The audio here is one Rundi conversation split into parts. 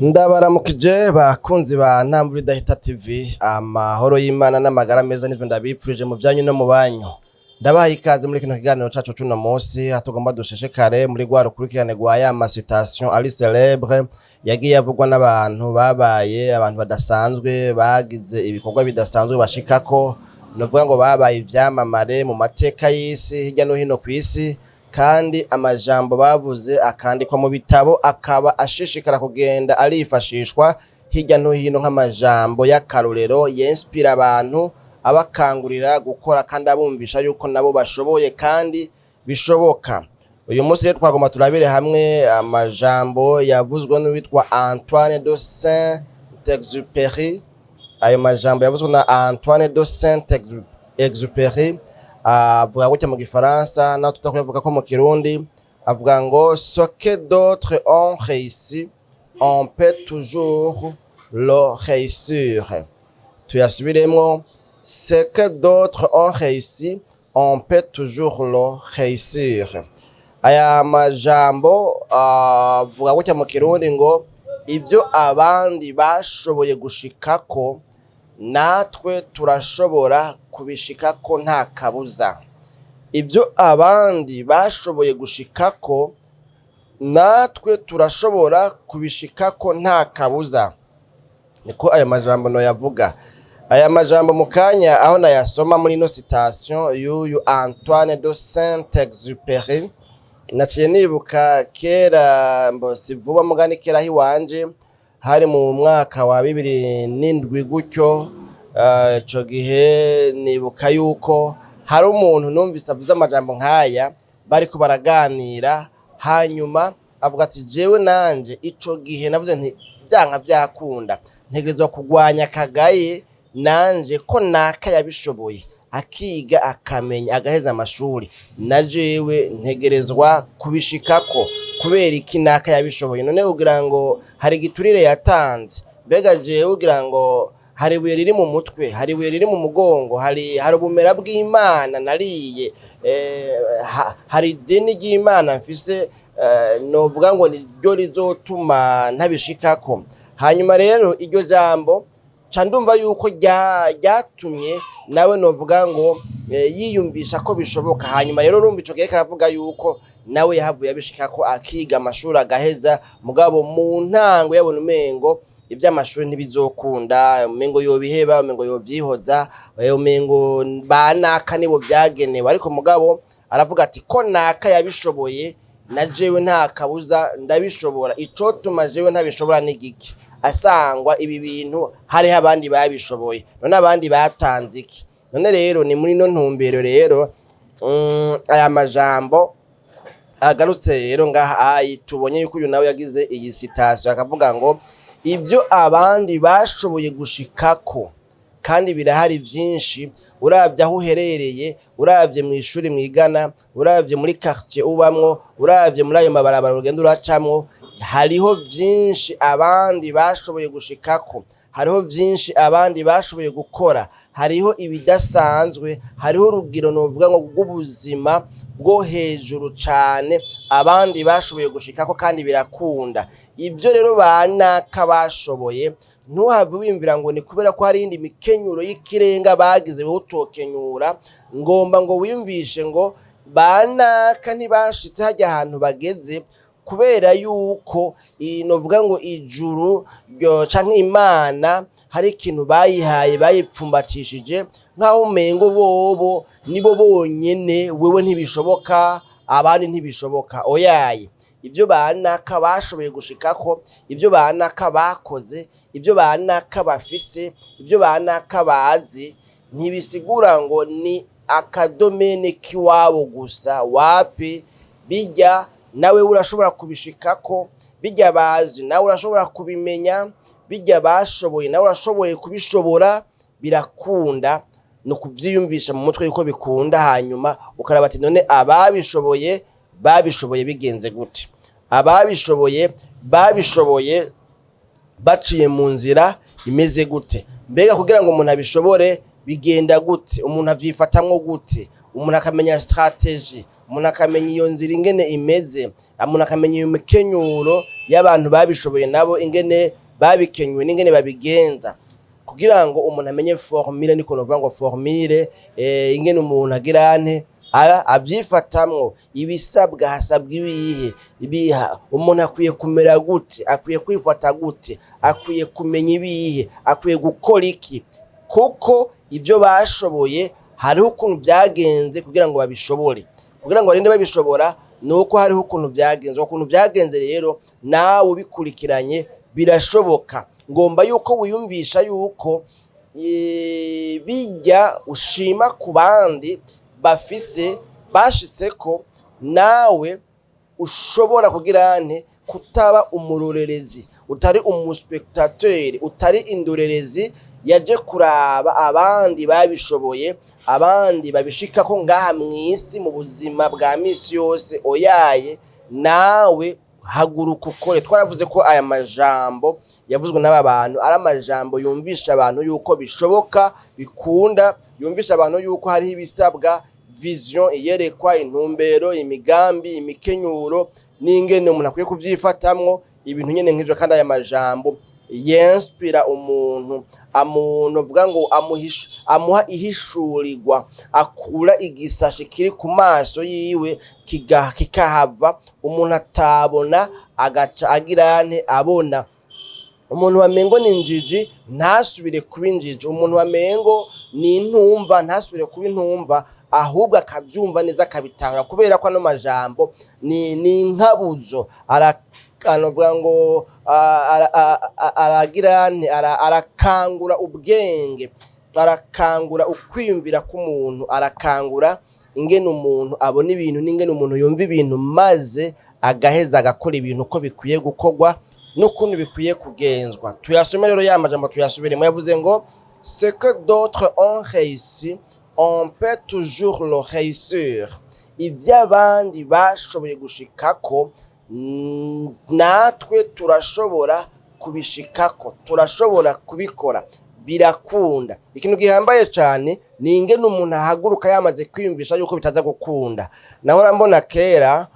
Ndabaramukije bakunzi ba Ntambwe Idahita TV, amahoro y'Imana n'amagara meza nivyo ndabipfurije mu vyanyu no mu banyu. Ndabaha ikaze muri kino kiganiro cacu cuno munsi, hatugomba dushishikare muri gwa rukurikirane rwa ya citation ari célèbre yagiye avugwa n'abantu babaye abantu badasanzwe bagize ibikorwa bidasanzwe bashikako, novuga ngo babaye ivyamamare mu mateka y'isi hirya no hino kw'isi, kandi amajambo bavuze akandikwa mu bitabo akaba ashishikara kugenda arifashishwa hirya no hino nk'amajambo y'akarorero yenspira abantu abakangurira gukora kandi abumvisha yuko nabo bashoboye kandi bishoboka. Uyu munsi rero twagomba turabire hamwe amajambo yavuzwe n'uwitwa Antoine de Saint-Exupéry. Ayo majambo yavuzwe na Antoine de Saint-Exupéry avuga gutya mu gifaransa na tutakuvuga ko mu kirundi, avuga ngo ce que d'autres ont réussi on peut toujours le réussir. Tuyasubiremo, ce que d'autres ont réussi on peut toujours le réussir. Aya majambo avuga gutya mu kirundi ngo ivyo abandi bashoboye gushikako natwe turashobora kubishikako nta kabuza. Ivyo abandi bashoboye gushikako natwe turashobora kubishikako nta kabuza. Niko aya majambo no yavuga. Aya majambo mukanya aho nayasoma muri no citation y'uyu Antoine de Saint-Exupéry, naciye nibuka kera mbosi vuba mugani kera hiwanje hari mu mwaka wa 2007 gutyo. Ico gihe nibuka yuko hari umuntu numvise avuze amajambo nkaya bariko baraganira, hanyuma avuga ati jewe nanje ico gihe navuze nti byanka byakunda ntegerezwa kugwanya kagaye nanje ko naka yabishoboye akiga akamenya agaheza amashuri, na jewe ntegerezwa kubishikako kubera iki naka yabishoboye. None ugira ngo hari giturire yatanze, mbega jewe ugira ngo hari ibuye riri mu mutwe, hari ibuye riri mu mugongo, hari ubumera bw'Imana nariye, hari idini ry'Imana mfise, novuga ngo niryo rizotuma ntabishikako. Hanyuma rero iryo jambo ca ndumva yuko ryatumye nawe novuga ngo yiyumvisha ko bishoboka. Hanyuma rero urumva ico gihe karavuga yuko nawe yahavuye abishikako akiga amashuri agaheza, mugabo mu ntango yabona umengo ivy'amashuri ntibizokunda, umengo yobiheba, umengo yovyihoza, umengo banaka nibo vyagenewe. Ariko mugabo aravuga ati ko naka yabishoboye na jewe nta kabuza ndabishobora. Icotuma jewe ntabishobora n'igiki? Asangwa ibi bintu hari abandi babishoboye, none abandi batanze iki? None rero ni muri no ntumbero rero aya majambo agarutse rero ngaha tubonye yuko uyu nawe yagize iyi citation akavuga ngo ivyo abandi bashoboye gushikako, kandi birahari vyinshi. Uravye aho uherereye, uravye mu ishuri mwigana, uravye muri quartier ubamwo, uravye muri ayo mabarabara ugenda uracamwo, hariho vyinshi abandi bashoboye gushikako, hariho vyinshi abandi bashoboye gukora, hariho ibidasanzwe, hariho urugero novuga ngo rw'ubuzima bwo hejuru cane abandi bashoboye gushikako kandi birakunda. Ivyo rero banaka bashoboye ntuhave wimvira ngo ni kubera ko hari indi mikenyuro y'ikirenga bagize wowe utokenyura, ngomba ngo wimvishe ngo banaka ntibashitse hajya ahantu bageze kubera yuko novuga ngo ijuru canke Imana hari ikintu bayihaye bayipfumbatishije nkaho umengo bobo nibo bonyene, wewe ntibishoboka, abandi ntibishoboka. Oyaye, ivyo banaka bashoboye gushikako, ivyo banaka bakoze, ivyo banaka bafise, ivyo banaka bazi, ntibisigura ngo ni akadomene kiwabo gusa. Wapi, bijya nawe urashobora kubishikako, bijya bazi nawe urashobora kubimenya, bijya bashoboye nawe urashoboye kubishobora. Birakunda no kuvyiyumvisha mu mutwe yuko bikunda, hanyuma ukaraba ati none ababishoboye babishoboye bigenze gute? Ababishoboye babishoboye baciye mu nzira imeze gute? Mbega kugira ngo umuntu abishobore bigenda gute? Umuntu avyifatamwo gute? umuntu akamenya strategy, umuntu akamenya iyo nzira ingene imeze, umuntu akamenya iyo mikenyuro y'abantu babishoboye nabo ingene babikenywe n'ingene babigenza, kugira ngo umuntu amenye formule, niko novuga ngo formule ingene umuntu agirane avyifatamwo, ibisabwa hasabwa ibiha, umuntu akwiye kumera gute, akwiye kwifata gute, akwiye kumenya ibihe, akwiye gukora iki, kuko ivyo bashoboye hariho ukuntu vyagenze kugira ngo babishobore, kugira ngo barinde babishobora nuko hariho ukuntu vyagenze rero nawe ubikurikiranye birashoboka. Ngomba yuko wiyumvisha yuko bijya ushima ku bandi bafise bashitseko, nawe ushobora kugira kutaba umurorerezi, utari umuspectateur, utari indorerezi yaje kuraba abandi babishoboye, abandi babishikako ngaha mw'isi mu buzima bwa misi yose. Oyaye, nawe haguruka ukore. Twaravuze ko aya majambo yavuzwe n'aba bantu ari amajambo yumvisha abantu yuko bishoboka, bikunda, yumvisha abantu yuko hariho ibisabwa, vision, iyerekwa, intumbero, imigambi, imikenyuro n'ingene umuntu akwiye kuvyifatamwo ibintu nyene nk'ivyo. Kandi aya majambo yenspira umuntu, uvuga ngo amuha ihishurirwa, akura igisashi kiri ku maso yiwe kikahava, umuntu atabona agaca agira abona. Umuntu wamengo ni injiji ntasubire kuba injiji, umuntu wamengo ni intumva ntasubire kuba intumva, ahubwo akavyumva neza akabitahura, kubera ko ano majambo ni inkabuzo, aravuga ngo arakangura ubwenge, arakangura ukwiyumvira k'umuntu, arakangura ingene umuntu abona ibintu n'ingene umuntu yumva ibintu, maze agaheza agakora ibintu uko bikwiye gukorwa n'ukuntu bikwiye kugenzwa. Tuyasome rero ya majambo tuyasubiremo. Yavuze ngo ce que d'autres ont réussi, on peut toujours le réussir. Ivy'abandi bashoboye gushikako natwe turashobora kubishikako, turashobora kubikora, birakunda. Ikintu gihambaye cyane ni ingene umuntu ahaguruka yamaze kwiyumvisha yuko bitaza gukunda. Nahora mbona kera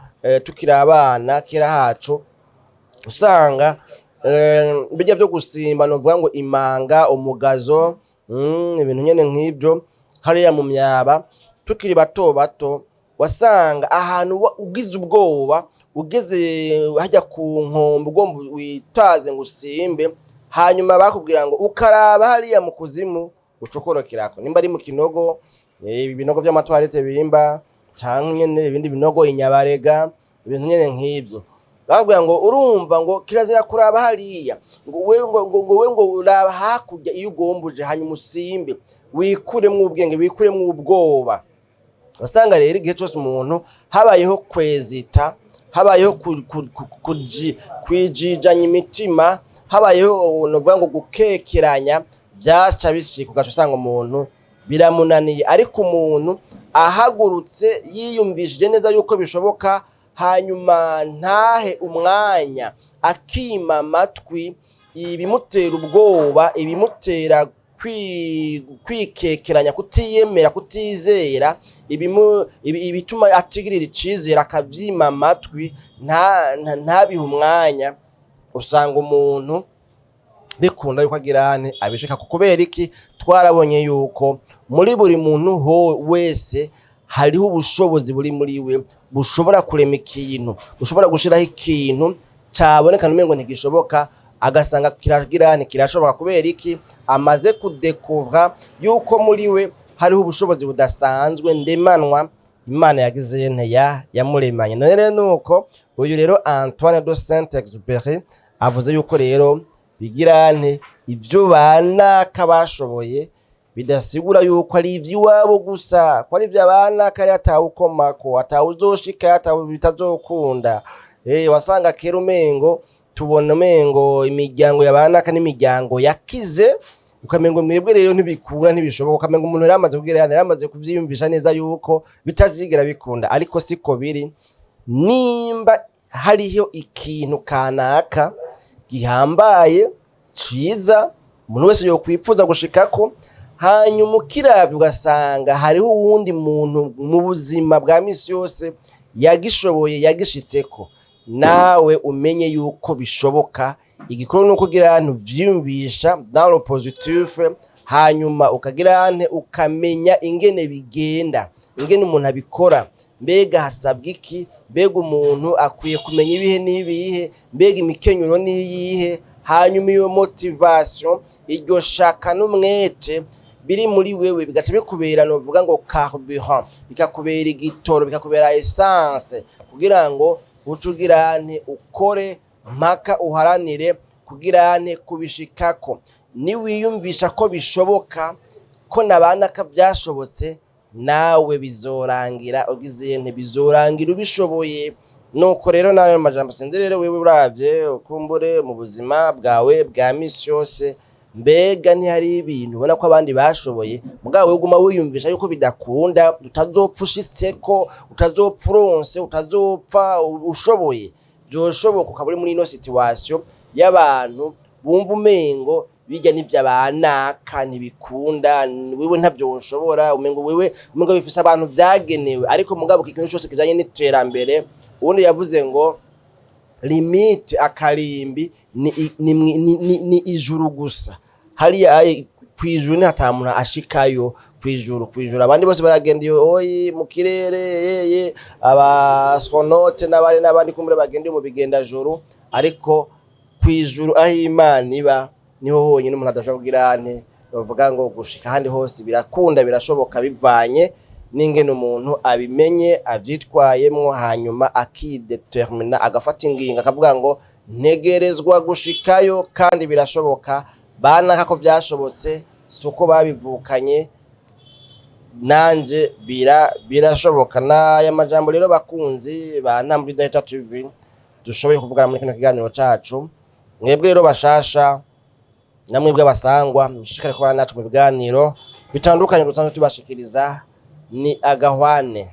tukiri abana, kera hacu usanga bijya byo gusimba, novuga ngo imanga, umugazo, ibintu nyene nk'ibyo hariya mu myaba tukiri bato, wasanga ahantu ugize ubwoba, ugeze hajya ku nkombe ugomba witaze ngo usimbe, hanyuma bakubwira ngo ukaraba hariya mu kuzimu ucokorokirako, nimba ari mu kinogo, ibinogo by'amatwarete bimba, cyangwa nyene ibindi binogo, inyabarega, ibintu nyene nk'ibyo. Bakubwira ngo urumva ngo kirazira kuraba hariya, ngo uraba hakurya iyo ugombuje, hanyuma usimbe, wikuremwo ubwenge, wikuremwo ubwoba. Wasanga rero igihe cyose umuntu habayeho kwezita, habayeho kwijijanya imitima, habayeho novuga ngo gukekeranya, byaca bishika ugaca usanga umuntu biramunaniye. Ariko umuntu ahagurutse yiyumvishije neza yuko bishoboka, hanyuma ntahe umwanya, akima amatwi ibimutera ubwoba, ibimutera kwikekeranya, kutiyemera, kutizera, ibituma atigirira icizera, akavyima amatwi, ntabihe umwanya, usanga umuntu bikunda yuko agirane abishika. Kubera iki? Twarabonye yuko muri buri muntu wese hariho ubushobozi buri muri we, bushobora kurema ikintu, bushobora gushiraho ikintu caboneka numengo ntigishoboka, agasanga kiragirane kirashoboka. Kubera iki? Amaze kudekuvra yuko muri we hariho ubushobozi budasanzwe ndemanwa Imana yagize yamuremanye. None rero nuko uyu rero Antoine de Saint-Exupéry avuze yuko rero bigirane ivyo banaka bashoboye bidasigura yuko ari ivy'iwabo gusa, ko ari ivy'abana kari atawukomako, atawuzoshika, bitazokunda. Wasanga kera umengo tubona umengo imiryango y'abanaka n'imiryango yakize, ukamengo mwebwe rero ntibikura, ntibishoboka, ukamengo umuntu yaramaze kugira yaramaze kuvyiyumvisha neza yuko bitazigera bikunda. Ariko siko biri. Nimba hariho ikintu kanaka gihambaye ciza umuntu wese yo kwipfuza gushikako, hanyuma ukiravye ugasanga hariho uwundi muntu mu buzima bwa misi yose yagishoboye yagishitseko, nawe umenye yuko bishoboka. Igikuru nuko ugira ahantu vyiyumvisha dans le positif, hanyuma ukagira ante ukamenya ingene bigenda, ingene umuntu abikora, mbega hasabwa iki, mbega umuntu akwiye kumenya ibihe n'ibihe, mbega imikenyero n'iyihe. Hanyuma iyo motivation, iryo shaka n'umwete biri muri wewe bigaca bikubera novuga ngo carburant, bikakubera igitoro, bikakubera essence, kugira ngo ucugira ante ukore mpaka uharanire kugira ante kubishikako. Ni wiyumvisha ko bishoboka, ko nabana ka vyashobotse, nawe bizorangira ugize nte bizorangira ubishoboye. Nuko rero nawe majambo sinzi rero wewe uravye ukumbure mu buzima bwawe bwa misi yose, mbega ntihari ibintu ubona ko abandi bashoboye mugabo uguma wiyumvisha yuko bidakunda, utazopfa ushitseko, utazopfa uronse, utazopfa ushoboye. Vyoshoboka ukaba uri muri ino situation y'abantu bumva umengo bijya n'ivyabanaka ntibikunda, wewe ntavyo ushobora, umengo wewe umengo bifise abantu vyagenewe. Ariko mugabo ikintu cyose kijanye n'iterambere, ubundi yavuze ngo limite akarimbi ni ijuru gusa. Hariya kwijuru ni hatamuntu ashikayo kwijuru. Abandi bose baragendeye oyi mu kirere, abastronaute n'abandi kumbure bagendeye mu bigenda juru, ariko kwijuru aho Imana iba niho honyine umuntu adashobora kugira ane bavuga ngo gushika handi hose birakunda, birashoboka bivanye n'ingene umuntu abimenye avyitwayemwo, hanyuma akidetermina agafata ingingo akavuga ngo ntegerezwa gushikayo kandi birashoboka. Bana kako vyashobotse suko babivukanye, nanje birashoboka. N'aya majambo rero bakunzi ba Ntambwe Idahita TV dushoboye kuvugana muri kino kiganiro cacu. Mwebwe rero bashasha namwebwe basangwa mushikare kubana nacu mu biganiro bitandukanye dusanzwe tubashikiriza. Ni Agahwane.